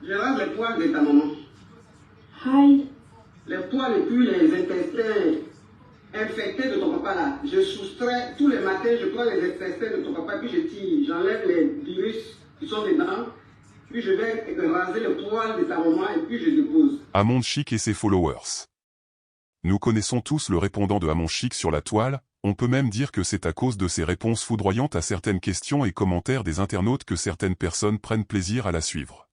Je rase les poils de ta maman. Hi. Les poils et puis les intestins infectés de ton papa là. Je soustrais tous les matins, je prends les intestins de ton papa, puis je tire, j'enlève les virus qui sont dedans, puis je vais raser le poil de ta maman et puis je dépose. Amon Chic et ses followers. Nous connaissons tous le répondant de Amon Chic sur la toile, on peut même dire que c'est à cause de ses réponses foudroyantes à certaines questions et commentaires des internautes que certaines personnes prennent plaisir à la suivre.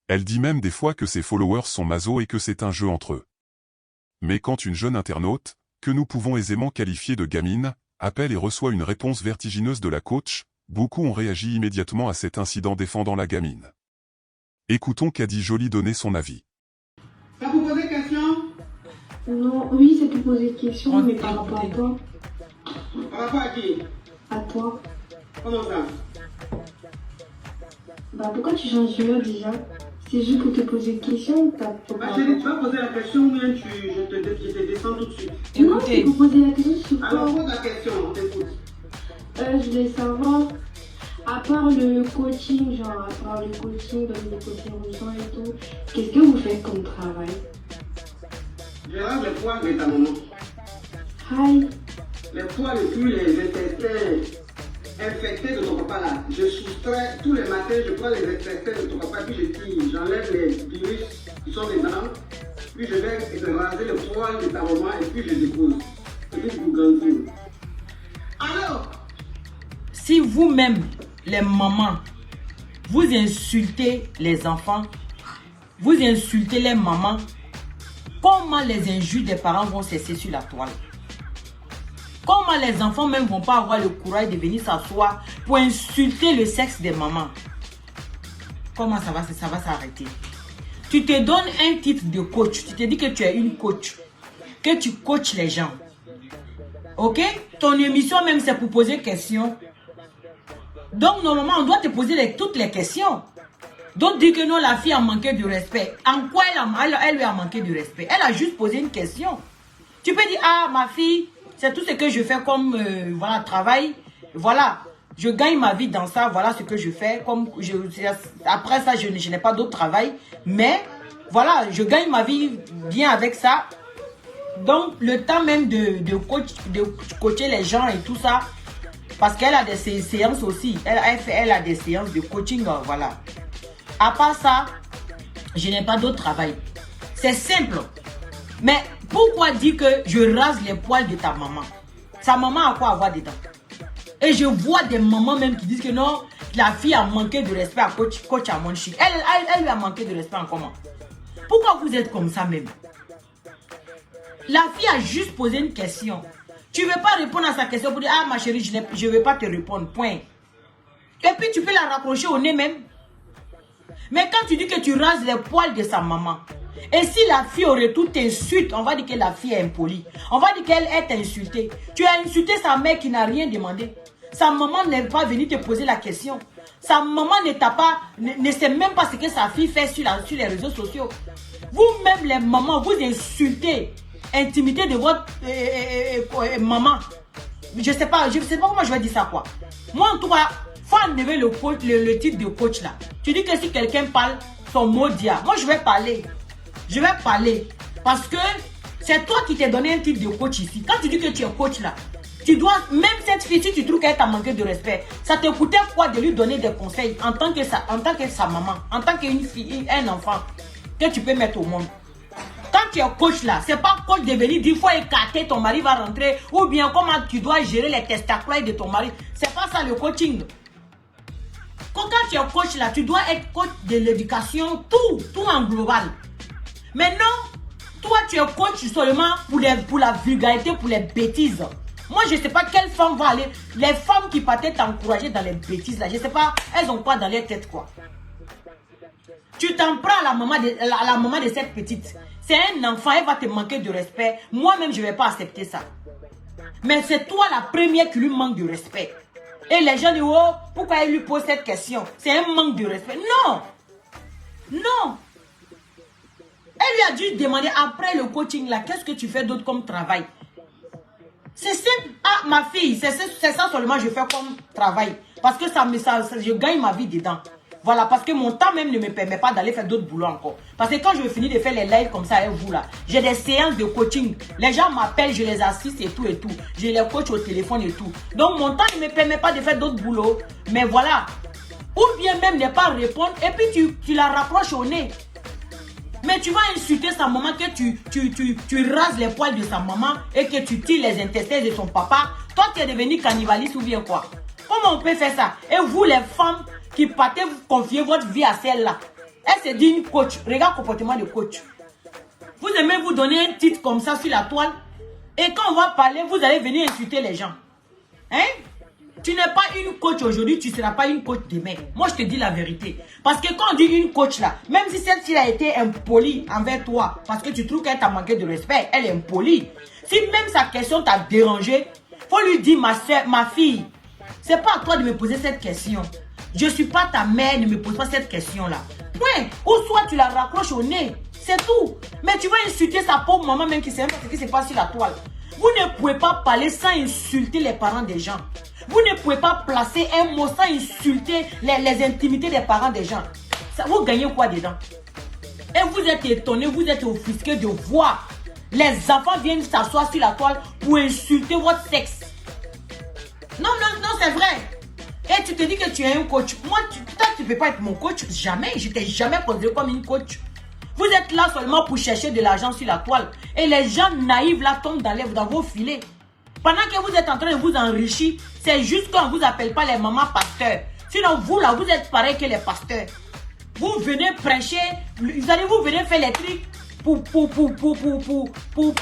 Elle dit même des fois que ses followers sont masos et que c'est un jeu entre eux. Mais quand une jeune internaute, que nous pouvons aisément qualifier de gamine, appelle et reçoit une réponse vertigineuse de la coach, beaucoup ont réagi immédiatement à cet incident défendant la gamine. Écoutons Kadi Jolie donner son avis. Ça vous pose des questions? Non, oui, c'est pour poser des questions, mais par rapport à toi. Par rapport à qui? À toi. Comment ça? Bah pourquoi tu changes d'humeur déjà? C'est juste pour te poser des questions, t'as pas... Chérie, tu vas poser la question ou bien je te descends tout de suite? Non, c'est pour poser la question sur quoi? Alors pose la question, on t'écoute. Je voulais savoir, à part le coaching, genre à part le coaching, donner des coachings aux gens et tout, qu'est-ce que vous faites comme travail? Je rase les poils de ta maman. Hi. Les poils et puis les intestins infectés de ton papa là. Je soustrais tous les matins, je prends les intestins de ton papa, puis je tire, j'enlève les virus qui sont dedans, puis je vais raser le poil de ta maman et puis je dépose. Et puis vous grandir. Alors, si vous-même, les mamans, vous insultez les enfants, vous insultez les mamans, comment les injures des parents vont cesser sur la toile? Comment les enfants même vont pas avoir le courage de venir s'asseoir pour insulter le sexe des mamans? Comment ça va s'arrêter? Tu te donnes un titre de coach, tu te dis que tu es une coach, que tu coaches les gens. Ok? Ton émission même c'est pour poser questions. Donc normalement on doit te poser toutes les questions. D'autres disent que non, la fille a manqué de respect. En quoi elle lui a manqué de respect? Elle a juste posé une question. Tu peux dire, ah ma fille, c'est tout ce que je fais comme voilà, travail. Voilà, je gagne ma vie dans ça, voilà ce que je fais. Après ça, je n'ai pas d'autre travail. Mais voilà, je gagne ma vie bien avec ça. Donc le temps même de coacher les gens et tout ça, parce qu'elle a des séances aussi. Elle a des séances de coaching, voilà. À part ça, je n'ai pas d'autre travail. C'est simple. Mais pourquoi dire que je rase les poils de ta maman? Sa maman a quoi avoir dedans? Et je vois des mamans même qui disent que non, la fille a manqué de respect à coach Amon Chic. Elle lui a manqué de respect en comment? Pourquoi vous êtes comme ça même? La fille a juste posé une question. Tu ne veux pas répondre à sa question pour dire, ah ma chérie, je ne vais pas te répondre, point. Et puis tu peux la raccrocher au nez même. Mais quand tu dis que tu rases les poils de sa maman, et si la fille aurait tout insulte, on va dire que la fille est impolie. On va dire qu'elle est insultée. Tu as insulté sa mère qui n'a rien demandé. Sa maman n'est pas venue te poser la question. Sa maman ne sait même pas ce que sa fille fait sur les réseaux sociaux. Vous-même les mamans, vous insultez l'intimité de votre maman. Je sais pas comment je vais dire ça quoi. Moi en tout cas, faut enlever le titre de coach là. Tu dis que si quelqu'un parle son mot dia, moi je vais parler. Je vais parler. Parce que c'est toi qui t'es donné un titre de coach ici. Quand tu dis que tu es coach là, tu dois, même cette fille, si tu trouves qu'elle t'a manqué de respect, ça te coûtait quoi de lui donner des conseils en tant que sa maman, en tant qu'une fille, un enfant que tu peux mettre au monde. Quand tu es coach là, c'est pas coach de venir dire faut écarter, ton mari va rentrer, ou bien comment tu dois gérer les testacules de ton mari. C'est pas ça le coaching. Quand tu es coach là, tu dois être coach de l'éducation, tout en global. Mais non, toi tu es coach seulement pour la vulgarité, pour les bêtises. Moi je sais pas quelle femme va aller. Les femmes qui partaient t'encourager dans les bêtises là, je sais pas, elles ont quoi dans leur tête quoi. Tu t'en prends à la maman de cette petite. C'est un enfant, elle va te manquer de respect. Moi-même je vais pas accepter ça. Mais c'est toi la première qui lui manque de respect. Et les gens disent, oh, pourquoi elle lui pose cette question? C'est un manque de respect. Non. Non. Elle lui a dû demander après le coaching là, qu'est-ce que tu fais d'autre comme travail? C'est simple. Ah, ma fille, c'est ça seulement je fais comme travail. Parce que je gagne ma vie dedans. Voilà, parce que mon temps même ne me permet pas d'aller faire d'autres boulots encore. Parce que quand je finis de faire les lives comme ça avec vous là, j'ai des séances de coaching. Les gens m'appellent, je les assiste et tout et tout. Je les coach au téléphone et tout. Donc mon temps ne me permet pas de faire d'autres boulots. Mais voilà. Ou bien même ne pas répondre et puis tu la rapproches au nez. Mais tu vas insulter sa maman, que tu rases les poils de sa maman et que tu tires les intestins de son papa. Toi, tu es devenu cannibaliste ou bien quoi? Comment on peut faire ça? Et vous, les femmes qui partez, vous confiez votre vie à celle-là. Elle se dit une coach. Regarde le comportement de coach. Vous aimez vous donner un titre comme ça sur la toile. Et quand on va parler, vous allez venir insulter les gens. Hein? Tu n'es pas une coach aujourd'hui, tu ne seras pas une coach demain. Moi, je te dis la vérité. Parce que quand on dit une coach là, même si cette fille a été impolie envers toi, parce que tu trouves qu'elle t'a manqué de respect, elle est impolie. Si même sa question t'a dérangé, faut lui dire, ma soeur, ma fille, c'est pas à toi de me poser cette question. Je suis pas ta mère, ne me pose pas cette question là. Point. Ou soit tu la raccroches au nez. C'est tout. Mais tu vas insulter sa pauvre maman même qui sait même pas ce qui se passe sur la toile. Vous ne pouvez pas parler sans insulter les parents des gens. Vous ne pouvez pas placer un mot sans insulter les intimités des parents des gens. Ça, vous gagnez quoi dedans? Et vous êtes étonné, vous êtes offusqué de voir les enfants viennent s'asseoir sur la toile pour insulter votre sexe. Non, non, non, c'est vrai. Et tu te dis que tu es un coach. Moi, tu ne peux pas être mon coach. Jamais. Je ne t'ai jamais considéré comme une coach. Vous êtes là seulement pour chercher de l'argent sur la toile. Et les gens naïfs là tombent dans vos filets. Pendant que vous êtes en train de vous enrichir, c'est juste qu'on ne vous appelle pas les mamans pasteurs. Sinon, vous là, vous êtes pareil que les pasteurs. Vous venez prêcher, vous venez faire les trucs pour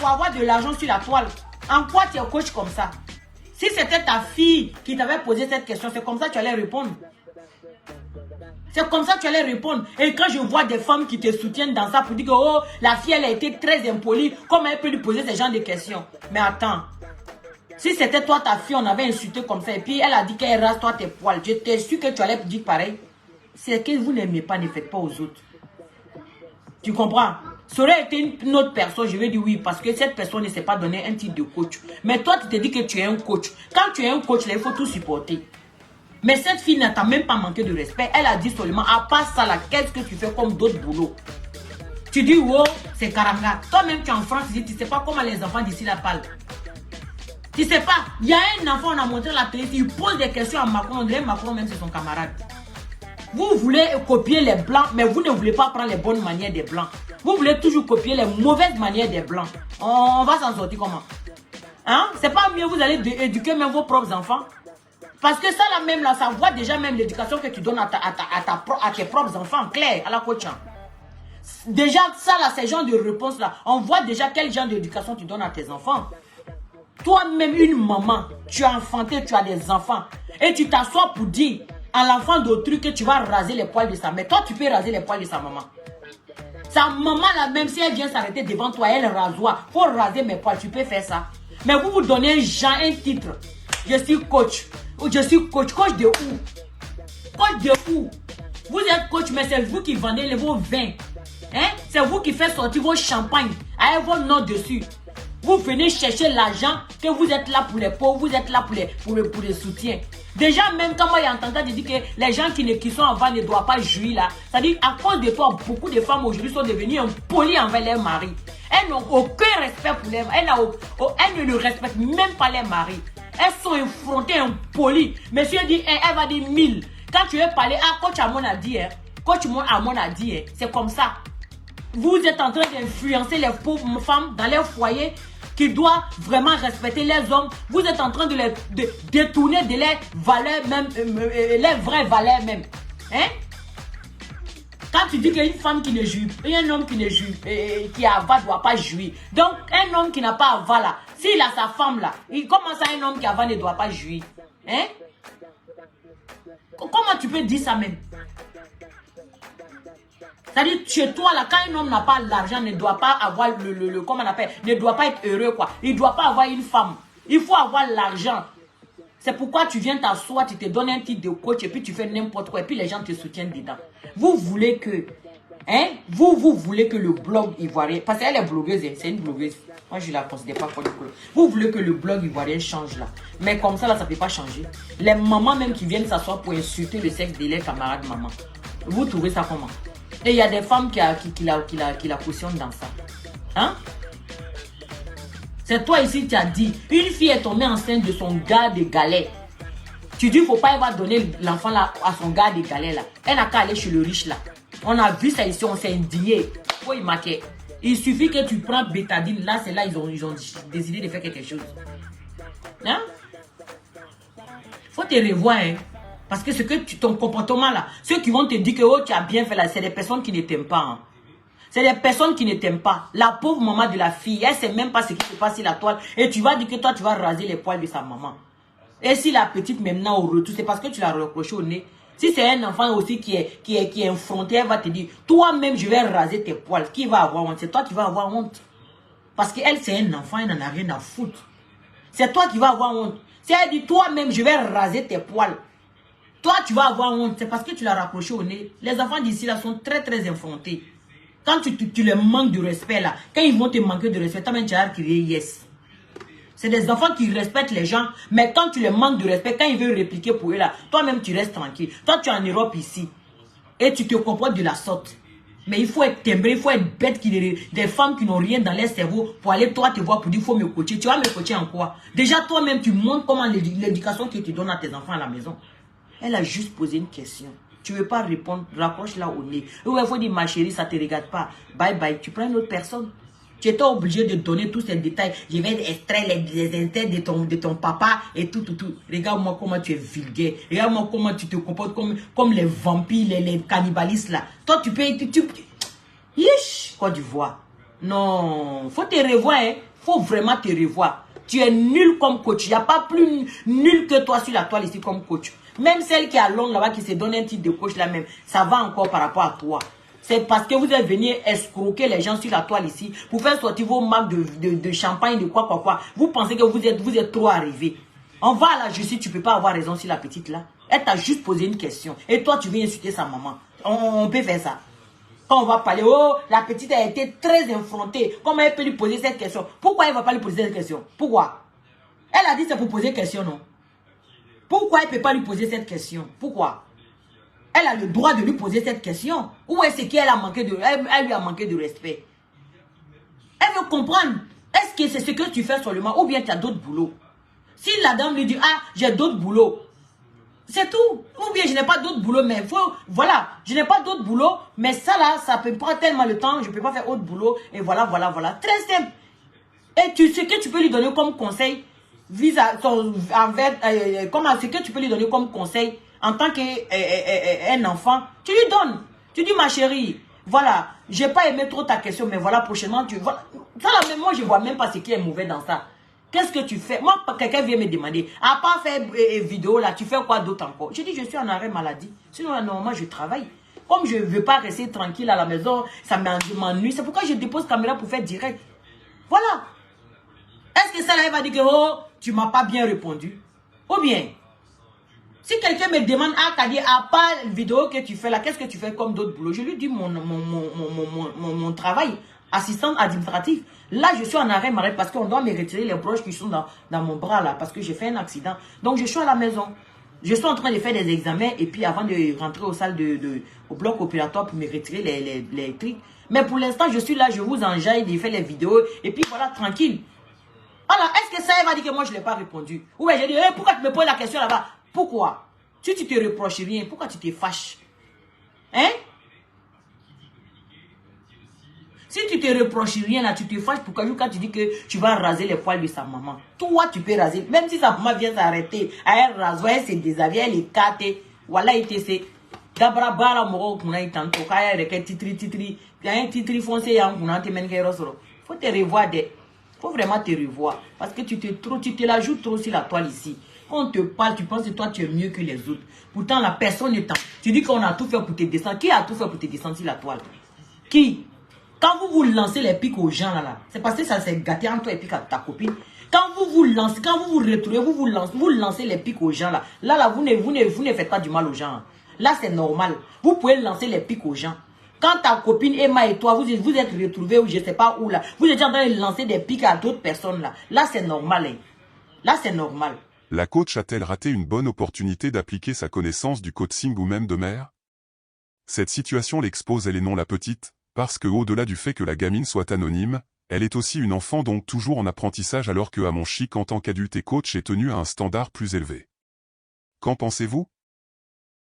avoir de l'argent sur la toile. En quoi tu es coach comme ça? Si c'était ta fille qui t'avait posé cette question, c'est comme ça que tu allais répondre. C'est comme ça que tu allais répondre. Et quand je vois des femmes qui te soutiennent dans ça pour dire que oh, la fille elle a été très impolie, comment elle peut lui poser ce genre de questions? Mais attends. Si c'était toi, ta fille, on avait insulté comme ça, et puis elle a dit qu'elle rase toi tes poils, j'étais sûr que tu allais dire pareil. C'est que vous n'aimez pas, ne faites pas aux autres. Tu comprends? Ça aurait été une autre personne, je vais dire oui, parce que cette personne ne s'est pas donné un titre de coach. Mais toi, tu te dis que tu es un coach. Quand tu es un coach, là, il faut tout supporter. Mais cette fille n'a même pas manqué de respect. Elle a dit seulement, à part ça, là, qu'est-ce que tu fais comme d'autres boulots? Tu dis, oh, c'est Karanga. Toi-même, tu es en France, tu ne sais pas comment les enfants d'ici là parlent. Tu sais pas, il y a un enfant, on a montré la télé, il pose des questions à Macron, on dirait Macron même c'est son camarade. Vous voulez copier les blancs, mais vous ne voulez pas prendre les bonnes manières des blancs. Vous voulez toujours copier les mauvaises manières des blancs. On va s'en sortir comment? Hein? C'est pas mieux, vous allez éduquer même vos propres enfants? Parce que ça là même là, ça voit déjà même l'éducation que tu donnes à tes propres enfants, clair, à la coach. Déjà ça là, ces genres de réponses là, on voit déjà quel genre d'éducation tu donnes à tes enfants. Toi-même, une maman, tu as enfanté, tu as des enfants. Et tu t'assois pour dire à l'enfant d'autrui que tu vas raser les poils de sa mère. Toi, tu peux raser les poils de sa maman. Sa maman, là, même si elle vient s'arrêter devant toi, elle rasoir. Faut raser mes poils, tu peux faire ça. Mais vous donnez un titre. Je suis coach. Je suis coach. Coach de où? Coach de où? Vous êtes coach, mais c'est vous qui vendez vos vins. Hein? C'est vous qui faites sortir vos champagnes avec vos noms dessus. Vous venez chercher l'argent, que vous êtes là pour les pauvres, vous êtes là pour les soutiens. Déjà, même quand moi j'ai entendu dire que les gens qui sont avant ne doivent pas jouir là, c'est-à-dire à cause de toi, beaucoup de femmes aujourd'hui sont devenues impolies envers leurs maris. Elles n'ont aucun respect pour les maris. Elles ne respectent même pas les maris. Elles sont effrontées, impolies. Monsieur dit, elle va dire 1000. Quand tu veux parler, coach Amon a dit, coach Amon a dit, c'est comme ça. Vous êtes en train d'influencer les pauvres femmes dans leur foyer qui doivent vraiment respecter les hommes. Vous êtes en train de les détourner de leurs valeurs même, les vraies valeurs même. Hein? Quand tu dis qu'une femme qui ne jouit, et un homme qui ne jouit, qui a va ne doit pas jouir. Donc, un homme qui n'a pas ava là, s'il a sa femme là, comment ça un homme qui ava ne doit pas jouir? Hein? Comment tu peux dire ça même? C'est-à-dire, chez toi, là, quand un homme n'a pas l'argent, ne doit pas avoir comment on appelle, ne doit pas être heureux, quoi. Il ne doit pas avoir une femme. Il faut avoir l'argent. C'est pourquoi tu viens t'asseoir, tu te donnes un titre de coach et puis tu fais n'importe quoi et puis les gens te soutiennent dedans. Vous voulez que, hein, vous voulez que le blog ivoirien, parce qu'elle est blogueuse, c'est une blogueuse. Moi, je ne la considère pas comme une blogueuse. Vous voulez que le blog ivoirien change là. Mais comme ça, là, ça ne peut pas changer. Les mamans même qui viennent s'asseoir pour insulter le sexe de leurs camarades maman. Vous trouvez ça comment? Et il y a des femmes qui la cautionnent dans ça. Hein? C'est toi ici qui as dit, une fille est tombée enceinte de son gars de galets. Tu dis, il ne faut pas donner l'enfant là à son gars de galets là. Elle n'a qu'à aller chez le riche là. On a vu ça ici, on s'est indigné. Oh, il suffit que tu prends bétadine. Là, c'est là, ils ont décidé de faire quelque chose. Hein? Faut te revoir, hein. Parce que ce que ton comportement là, ceux qui vont te dire que oh, tu as bien fait là, c'est des personnes qui ne t'aiment pas. Hein. C'est des personnes qui ne t'aiment pas. La pauvre maman de la fille, elle ne sait même pas ce qui se passe sur la toile. Et tu vas dire que toi, tu vas raser les poils de sa maman. Et si la petite maintenant au retour, c'est parce que tu l'as reproché au nez. Si c'est un enfant aussi qui est infronté, elle va te dire, toi-même, je vais raser tes poils. Qui va avoir honte? C'est toi qui vas avoir honte. Parce qu'elle, c'est un enfant, elle n'en a rien à foutre. C'est toi qui vas avoir honte. Si elle dit, toi-même, je vais raser tes poils. Toi, tu vas avoir honte. C'est parce que tu l'as rapproché au nez. Les enfants d'ici, là, sont très, très infrontés. Quand tu les manques de respect, là, quand ils vont te manquer de respect, toi-même, tu vas crier yes. C'est des enfants qui respectent les gens, mais quand tu les manques de respect, quand ils veulent répliquer pour eux, là, toi-même, tu restes tranquille. Toi, tu es en Europe ici, et tu te comportes de la sorte. Mais il faut être timbré, il faut être bête, des femmes qui n'ont rien dans leur cerveau pour aller, toi, te voir pour dire, il faut me coacher. Tu vas me coacher en quoi? Déjà, toi-même, tu montres comment l'éducation que tu donnes à tes enfants à la maison. Elle a juste posé une question. Tu ne veux pas répondre, rapproche là au nez. Ou il faut dire, ma chérie, ça ne te regarde pas. Bye bye, tu prends une autre personne. Tu étais obligé de donner tous ces détails. Je vais extraire les intérêts de ton papa et tout. Regarde-moi comment tu es vulgaire. Regarde-moi comment tu te comportes comme les vampires, les cannibalistes là. Toi, tu peux... Yish, Côte d'Ivoire. Non, faut te revoir, hein. Faut vraiment te revoir. Tu es nul comme coach. Il n'y a pas plus nul que toi sur la toile ici comme coach. Même celle qui est à Londres là-bas, qui se donne un titre de coach là même, ça va encore par rapport à toi. C'est parce que vous êtes venu escroquer les gens sur la toile ici pour faire sortir vos marques de champagne, de quoi. Vous pensez que vous êtes trop arrivé. On va à la justice, tu ne peux pas avoir raison sur la petite là. Elle t'a juste posé une question. Et toi, tu viens insulter sa maman. On peut faire ça. Quand on va parler, oh, la petite a été très infrontée. Comment elle peut lui poser cette question? Pourquoi elle ne va pas lui poser cette question? Pourquoi? Elle a dit c'est pour poser question, non? Pourquoi elle ne peut pas lui poser cette question? Pourquoi? Elle a le droit de lui poser cette question. Ou est-ce qu'elle a manqué elle lui a manqué de respect? Elle veut comprendre. Est-ce que c'est ce que tu fais seulement ou bien tu as d'autres boulots? Si la dame lui dit, ah, j'ai d'autres boulots. C'est tout. Ou bien je n'ai pas d'autres boulots, mais voilà, je n'ai pas d'autres boulots, mais ça là, ça peut prendre tellement le temps, je ne peux pas faire autre boulot. Et voilà. Très simple. Et ce que tu peux lui donner comme conseil, comment ce que tu peux lui donner comme conseil en tant qu'un enfant, tu lui donnes. Tu dis, ma chérie, voilà, j'ai pas aimé trop ta question, mais voilà, prochainement, voilà. Ça là, même moi, je vois même pas ce qui est mauvais dans ça. Qu'est-ce que tu fais? Moi, quelqu'un vient me demander, à part faire vidéo là, tu fais quoi d'autre encore? Je dis, je suis en arrêt maladie. Sinon, normalement, je travaille. Comme je ne veux pas rester tranquille à la maison, ça m'ennuie. C'est pourquoi je dépose caméra pour faire direct. Voilà. Est-ce que ça là, elle va dire que, oh, tu ne m'as pas bien répondu? Ou bien, si quelqu'un me demande, ah, Kadi, à part la vidéo que tu fais là, qu'est-ce que tu fais comme d'autres boulots? Je lui dis mon travail, assistante administrative. Là, je suis en arrêt maladie parce qu'on doit me retirer les broches qui sont dans mon bras là, parce que j'ai fait un accident. Donc, je suis à la maison. Je suis en train de faire des examens et puis avant de rentrer au salle au bloc opératoire pour me retirer les trucs. Mais pour l'instant, je suis là, je vous enjaille, je fais les vidéos et puis voilà, tranquille. Alors, est-ce que ça, elle va dire que moi, je ne l'ai pas répondu? Ou bien, j'ai dit, hey, pourquoi tu me poses la question là-bas? Pourquoi? Si tu te reproches rien, pourquoi tu te fâches? Hein? Si tu te reproches rien là, tu te fâches pourquoi quand tu dis que tu vas raser les poils de sa maman. Toi, tu peux raser. Même si sa maman vient s'arrêter, elle rase, elle se déshabille, elle écarte. Voilà, il te sait. Dabra bara moro kuna itanto kaya reke titri. Il y a un titri foncé en kuna te men kero soro. Faut te revoir faut vraiment te revoir. Parce que tu te la joues trop sur la toile ici. Quand on te parle, tu penses que toi, tu es mieux que les autres. Pourtant, la personne est en... Tu dis qu'on a tout fait pour te descendre. Qui a tout fait pour te descendre sur la toile? Qui? Quand vous lancez les pics aux gens, là, c'est parce que ça s'est gâté entre toi et puis à ta copine. Quand vous lancez, quand vous retrouvez, vous lancez les pics aux gens, là, vous ne faites pas du mal aux gens. Là, c'est normal. Vous pouvez lancer les pics aux gens. Quand ta copine Emma et toi, vous êtes retrouvés ou je ne sais pas où là, vous êtes en train de lancer des pics à d'autres personnes là. Là, c'est normal. Hein. Là, c'est normal. La coach a-t-elle raté une bonne opportunité d'appliquer sa connaissance du coaching ou même de mère? Cette situation l'expose elle et non la petite, parce que au-delà du fait que la gamine soit anonyme, elle est aussi une enfant donc toujours en apprentissage alors que Amon Chic en tant qu'adulte et coach est tenu à un standard plus élevé. Qu'en pensez-vous ?